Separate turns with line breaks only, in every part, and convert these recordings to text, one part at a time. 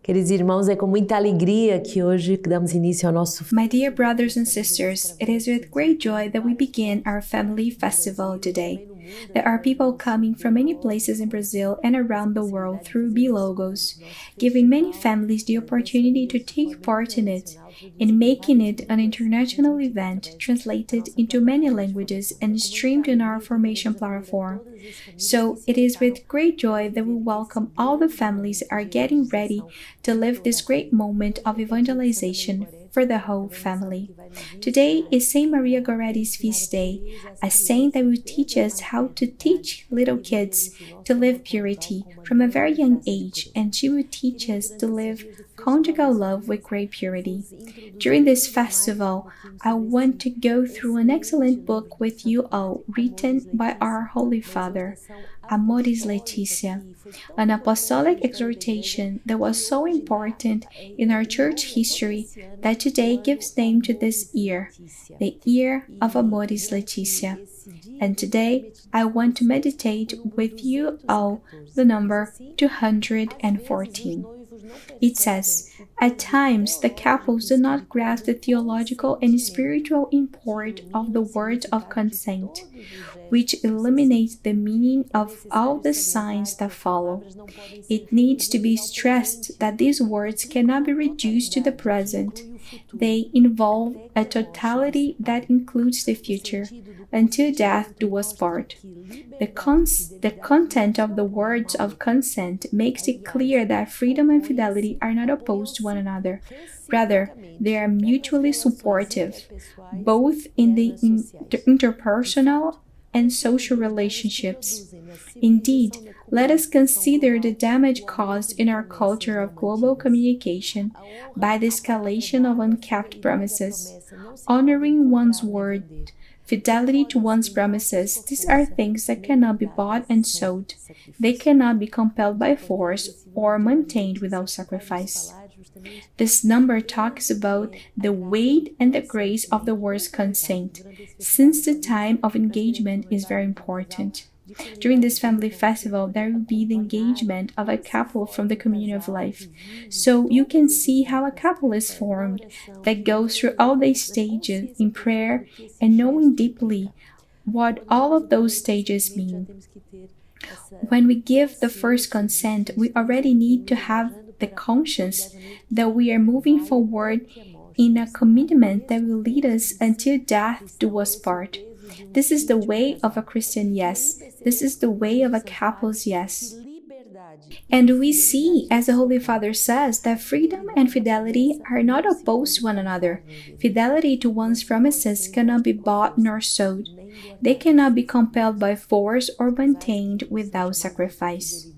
Queridos irmãos, é com muita alegria que hoje damos início ao nosso...
My dear brothers and sisters, it is with great joy that we begin our family festival today. There are people coming from many places in Brazil and around the world through B-Logos, giving many families the opportunity to take part in it, and making it an international event translated into many languages and streamed on our formation platform. So it is with great joy that we welcome all the families that are getting ready to live this great moment of evangelization for the whole family. Today is Saint Maria Goretti's feast day, a saint that will teach us how to teach little kids to live purity from a very young age, and she will teach us to live conjugal love with great purity. During this festival, I want to go through an excellent book with you all written by our Holy Father, Amoris Laetitia, an apostolic exhortation that was so important in our church history that today gives name to this year, the year of Amoris Laetitia. And today I want to meditate with you all the number 214. It says, at times the couples do not grasp the theological and spiritual import of the word of consent, which eliminates the meaning of all the signs that follow. It needs to be stressed that these words cannot be reduced to the present. They involve a totality that includes the future, until death do us part. The content of the words of consent makes it clear that freedom and fidelity are not opposed to one another. Rather, they are mutually supportive, both in the interpersonal and social relationships. Indeed, let us consider the damage caused in our culture of global communication by the escalation of unkept promises. Honoring one's word, fidelity to one's promises, these are things that cannot be bought and sold. They cannot be compelled by force or maintained without sacrifice. This number talks about the weight and the grace of the word's consent, since the time of engagement is very important. During this family festival, there will be the engagement of a couple from the communion of life. So you can see how a couple is formed that goes through all these stages in prayer and knowing deeply what all of those stages mean. When we give the first consent, we already need to have the conscience that we are moving forward in a commitment that will lead us until death do us part. This is the way of a Christian yes. This is the way of a couple's yes. And we see, as the Holy Father says, that freedom and fidelity are not opposed to one another. Fidelity to one's promises cannot be bought nor sold. They cannot be compelled by force or maintained without sacrifice.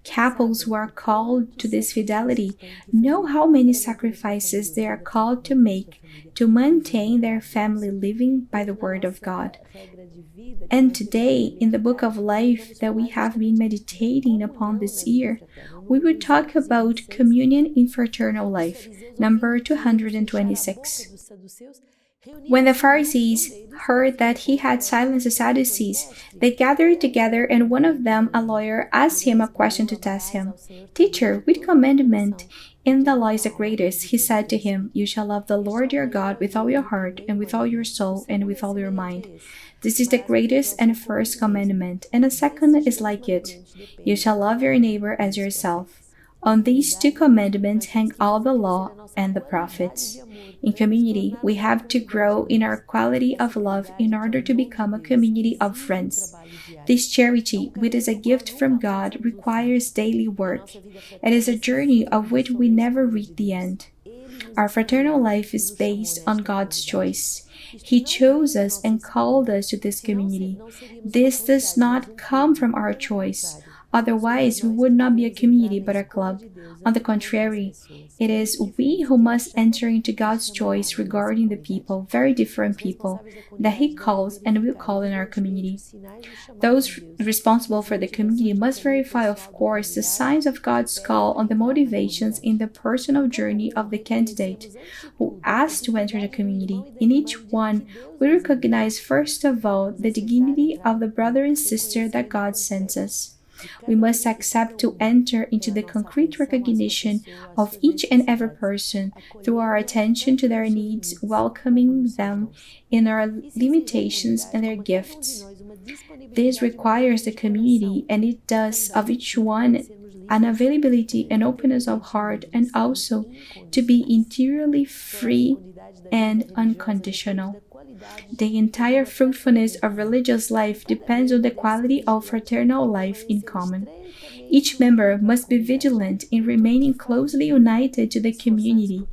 Couples who are called to this fidelity know how many sacrifices they are called to make to maintain their family living by the Word of God. And today, in the Book of Life that we have been meditating upon this year, we will talk about communion in fraternal life, number 226. When the Pharisees heard that he had silenced the Sadducees, they gathered together, and one of them, a lawyer, asked him a question to test him. Teacher, which commandment in the law is the greatest? He said to him, You shall love the Lord your God with all your heart, and with all your soul, and with all your mind. This is the greatest and first commandment, and the second is like it. You shall love your neighbor as yourself. On these two commandments hang all the law and the prophets. In community, we have to grow in our quality of love in order to become a community of friends. This charity, which is a gift from God, requires daily work. It is a journey of which we never reach the end. Our fraternal life is based on God's choice. He chose us and called us to this community. This does not come from our choice. Otherwise, we would not be a community but a club. On the contrary, it is we who must enter into God's choice regarding the people, very different people, that He calls and will call in our community. Those responsible for the community must verify, of course, the signs of God's call on the motivations in the personal journey of the candidate who asks to enter the community. In each one, we recognize first of all the dignity of the brother and sister that God sends us. We must accept to enter into the concrete recognition of each and every person through our attention to their needs, welcoming them in our limitations and their gifts. This requires the community, and it does of each one an availability and openness of heart, and also to be interiorly free and unconditional. The entire fruitfulness of religious life depends on the quality of fraternal life in common. Each member must be vigilant in remaining closely united to the community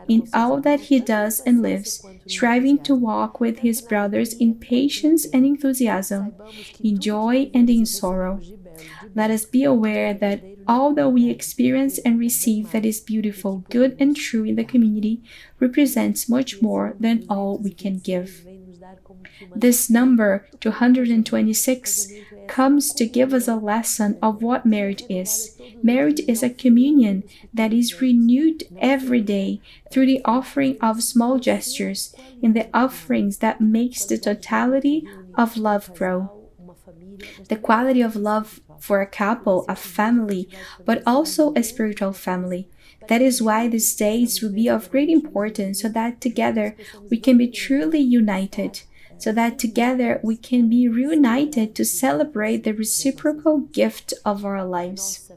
in all that he does and lives, striving to walk with his brothers in patience and enthusiasm, in joy and in sorrow. Let us be aware that all that we experience and receive that is beautiful, good, and true in the community represents much more than all we can give. This number, 226, comes to give us a lesson of what marriage is. Marriage is a communion that is renewed every day through the offering of small gestures, in the offerings that makes the totality of love grow. The quality of love for a couple, a family, but also a spiritual family. That is why these days will be of great importance, so that together we can be truly united, so that together we can be reunited to celebrate the reciprocal gift of our lives.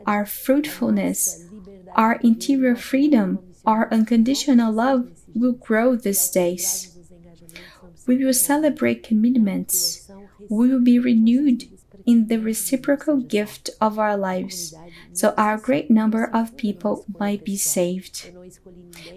Our fruitfulness, our interior freedom, our unconditional love will grow these days. We will celebrate commitments. We will be renewed in the reciprocal gift of our lives, so our great number of people might be saved.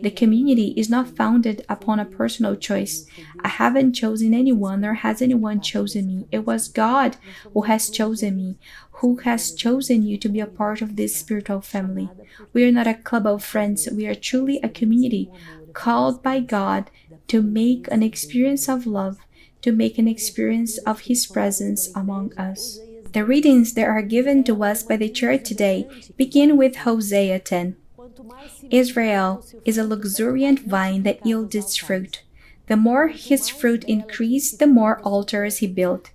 The community is not founded upon a personal choice. I haven't chosen anyone, nor has anyone chosen me. It was God who has chosen me, who has chosen you to be a part of this spiritual family. We are not a club of friends. We are truly a community called by God to make an experience of love, to make an experience of His presence among us. The readings that are given to us by the Church today begin with Hosea 10. Israel is a luxuriant vine that yields its fruit. The more his fruit increased, the more altars he built.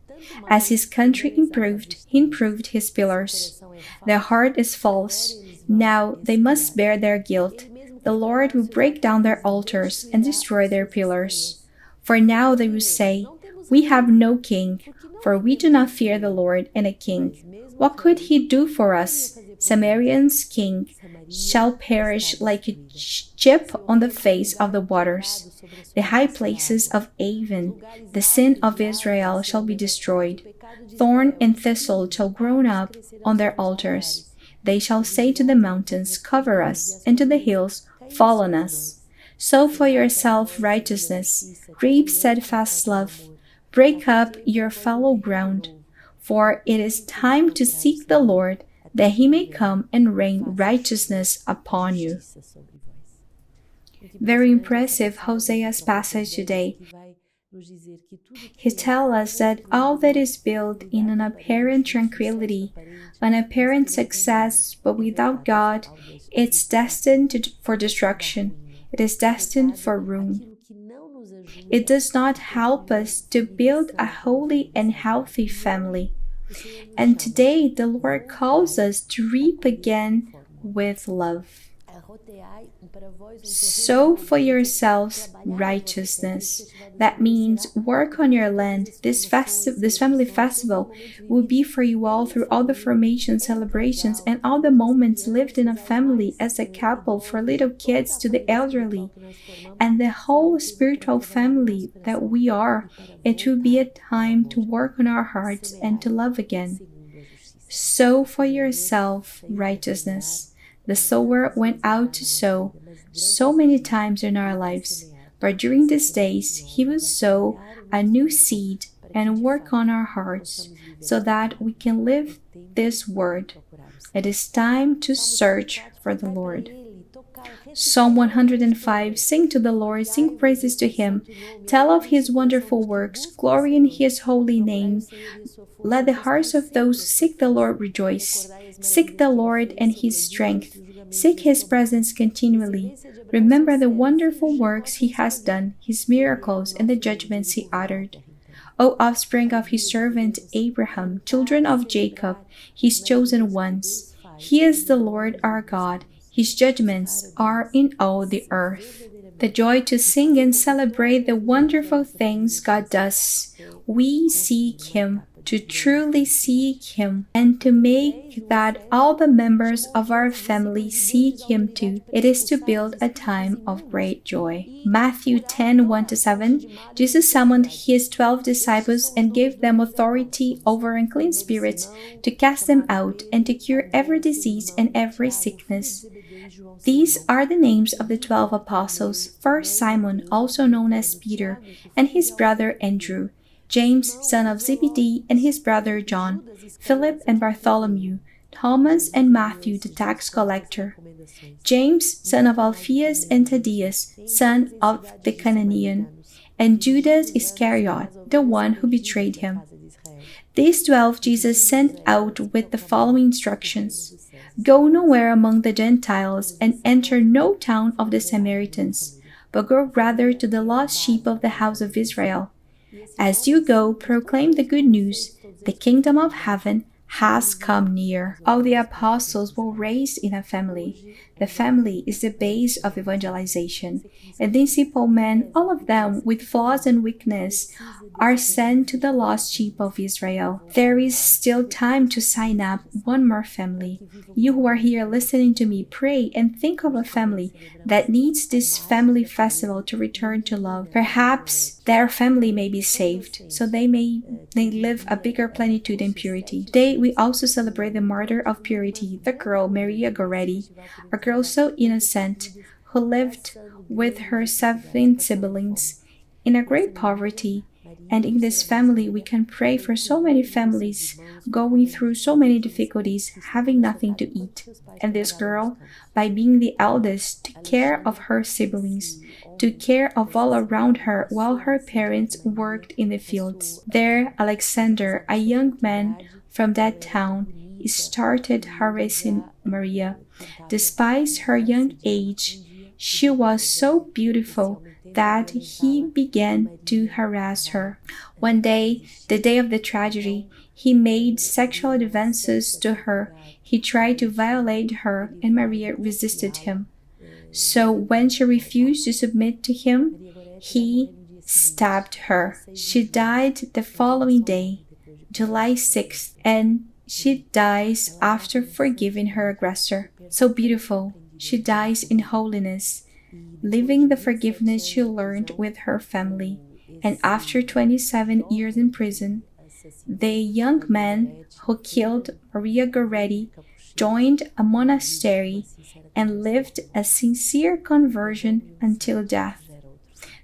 As his country improved, he improved his pillars. Their heart is false. Now they must bear their guilt. The Lord will break down their altars and destroy their pillars. For now they will say, "We have no king, for we do not fear the Lord and a king. What could he do for us? Samaria's king shall perish like a chip on the face of the waters. The high places of Avon, the sin of Israel, shall be destroyed. Thorn and thistle shall grow up on their altars. They shall say to the mountains, 'Cover us,' and to the hills, 'Fall on us.' Sow for yourself righteousness, reap steadfast love. Break up your fallow ground, for it is time to seek the Lord, that he may come and rain righteousness upon you." Very impressive Hosea's passage today. He tells us that all that is built in an apparent tranquility, an apparent success, but without God, it's destined for destruction. It is destined for ruin. It does not help us to build a holy and healthy family. And today the Lord calls us to reap again with love. Sow for yourselves righteousness. That means work on your land. This family festival will be for you all through all the formation celebrations and all the moments lived in a family as a couple, for little kids to the elderly, and the whole spiritual family that we are. It will be a time to work on our hearts and to love again. Sow for yourself righteousness. The sower went out to sow so many times in our lives, but during these days he will sow a new seed and work on our hearts so that we can live this word. It is time to search for the Lord. Psalm 105, sing to the Lord, sing praises to him, tell of his wonderful works, glory in his holy name. Let the hearts of those who seek the Lord rejoice. Seek the Lord and his strength. Seek his presence continually. Remember the wonderful works he has done, his miracles, and the judgments he uttered. O offspring of his servant Abraham, children of Jacob, his chosen ones. He is the Lord our God. His judgments are in all the earth. The joy to sing and celebrate the wonderful things God does. We seek Him, to truly seek Him, and to make that all the members of our family seek Him too. It is to build a time of great joy. Matthew 10:1-7, Jesus summoned His 12 disciples and gave them authority over unclean spirits to cast them out and to cure every disease and every sickness. These are the names of the 12 apostles: first Simon, also known as Peter, and his brother Andrew, James, son of Zebedee, and his brother John, Philip and Bartholomew, Thomas and Matthew the tax collector, James, son of Alphaeus and Thaddeus, son of the Cananean, and Judas Iscariot, the one who betrayed him. These 12 Jesus sent out with the following instructions: Go nowhere among the Gentiles and enter no town of the Samaritans, but go rather to the lost sheep of the house of Israel. As you go, proclaim the good news. The kingdom of heaven has come near. All the apostles were raised in a family. The family is the base of evangelization. And these simple men, all of them with flaws and weakness, are sent to the lost sheep of Israel. There is still time to sign up one more family. You who are here listening to me, pray and think of a family that needs this family festival to return to love. Perhaps their family may be saved, so they live a bigger plenitude and purity. Today, we also celebrate the martyr of purity, the girl Maria Goretti, a girl so innocent who lived with her 7 siblings in a great poverty. And in this family, we can pray for so many families going through so many difficulties, having nothing to eat. And this girl, by being the eldest, took care of her siblings, took care of all around her while her parents worked in the fields. There, Alexander, a young man from that town, started harassing Maria. Despite her young age, she was so beautiful that he began to harass her. One day, the day of the tragedy, he made sexual advances to her. He tried to violate her, and Maria resisted him. So when she refused to submit to him, he stabbed her. She died the following day, July 6th, and she dies after forgiving her aggressor. So beautiful. She dies in holiness, living the forgiveness she learned with her family. And after 27 years in prison, the young man who killed Maria Goretti joined a monastery and lived a sincere conversion until death.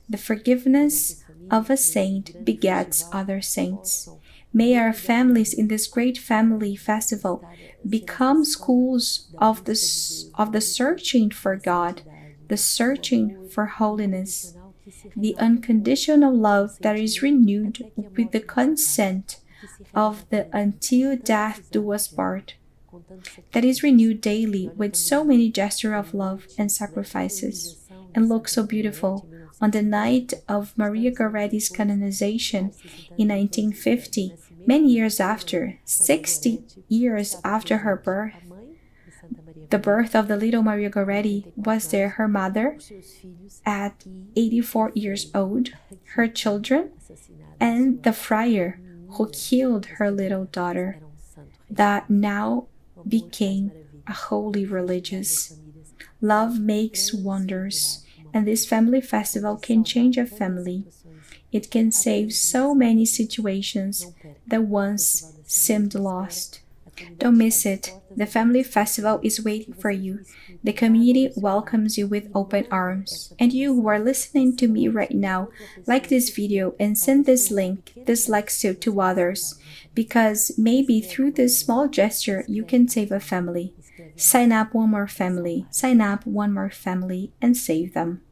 The forgiveness of a saint begets other saints. May our families in this great family festival become schools of the searching for God, the searching for holiness, the unconditional love that is renewed with the consent of the until death do us part, that is renewed daily with so many gestures of love and sacrifices, and looks so beautiful. On the night of Maria Goretti's canonization in 1950, many years after, 60 years after her birth, the birth of the little Maria Goretti, was there her mother at 84 years old, her children, and the friar who killed her little daughter, that now became a holy religious. Love makes wonders, and this family festival can change a family. It can save so many situations that once seemed lost. Don't miss it. The family festival is waiting for you. The community welcomes you with open arms. And you who are listening to me right now, like this video and send this link, this Lectio, to others, because maybe through this small gesture you can save a family. Sign up one more family. Sign up one more family and save them.